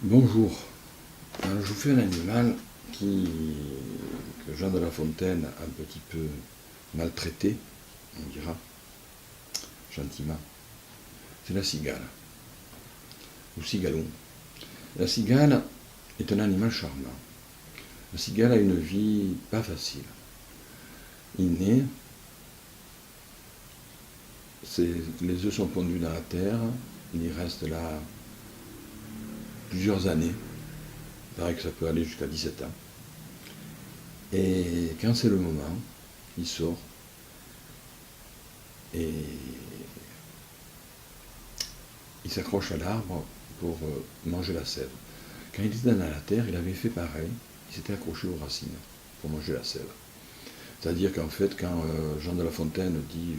Bonjour. Alors, je vous fais un animal que Jean de La Fontaine a un petit peu maltraité, on dira, gentiment. C'est la cigale, ou cigalon. La cigale est un animal charmant. La cigale a une vie pas facile. Il naît, les œufs sont pondus dans la terre, il y reste là plusieurs années. Il paraît que ça peut aller jusqu'à 17 ans. Et quand c'est le moment, il sort et il s'accroche à l'arbre pour manger la sève. Quand il était dans la terre, il avait fait pareil, il s'était accroché aux racines pour manger la sève. C'est-à-dire qu'en fait, quand Jean de La Fontaine dit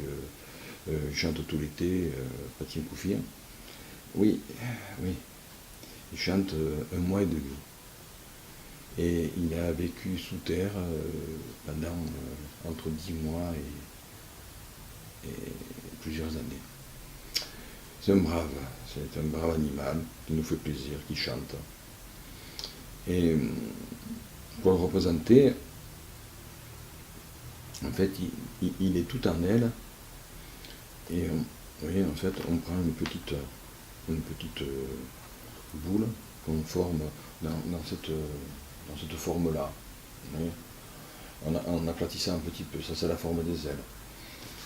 il chante tout l'été, Patien Couffin, oui, il chante un mois et demi. Et il a vécu sous terre pendant entre 10 mois et plusieurs années. C'est un brave animal qui nous fait plaisir, qui chante. Et pour le représenter, en fait, il est tout en aile. Et vous voyez, en fait, on prend une petite boule qu'on forme dans cette forme-là. En aplatissant un petit peu, ça c'est la forme des ailes.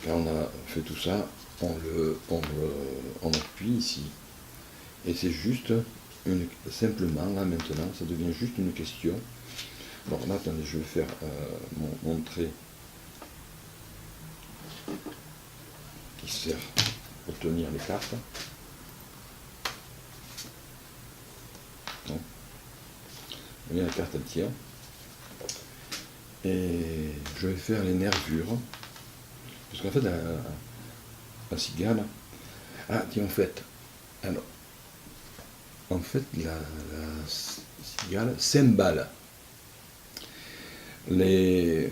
Quand on a fait tout ça, on appuie ici. Et c'est juste, simplement, là maintenant, ça devient juste une question. Bon, là, attendez, je vais faire montrer qui sert pour tenir les cartes. Vous voyez, la carte elle tient. Et je vais faire les nervures. Parce qu'en fait, la cigale. Ah, tiens, en fait, la cigale s'emballe. Les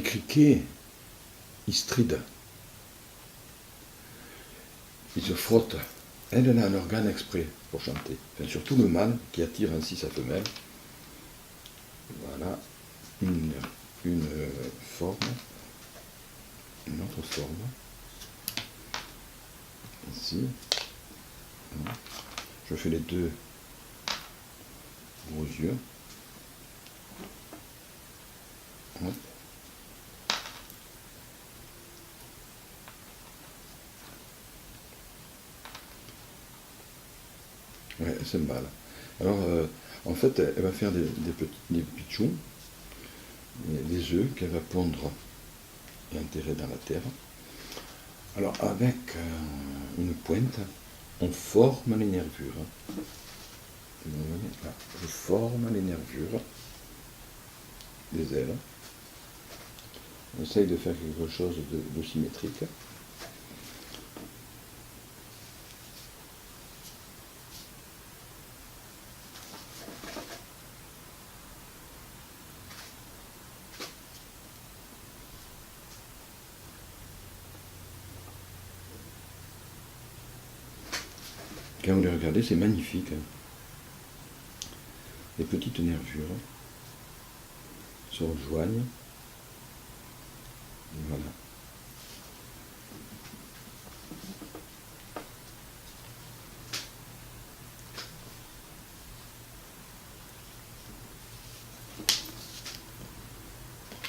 criquets, ils strident. Ils se frottent. Elle a un organe exprès pour chanter. Enfin, surtout le mâle qui attire ainsi sa femelle. Voilà une forme, une autre forme. Ici. Je fais les deux gros yeux. Hop. Ouais, elle s'emballe. Alors, en fait, elle va faire des pitchons, des œufs qu'elle va pondre et enterrer dans la terre. Alors, avec une pointe, on forme les nervures. Vous voyez, là, je forme les nervures des ailes. On essaye de faire quelque chose de symétrique. Quand vous les regardez, c'est magnifique. Les petites nervures se rejoignent. Voilà.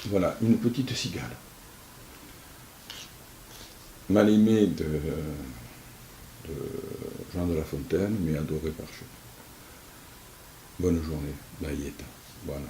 Voilà, une petite cigale. Mal aimée de Jean de La Fontaine, mais adorée par Chou. Bonne journée, Layetta. Voilà.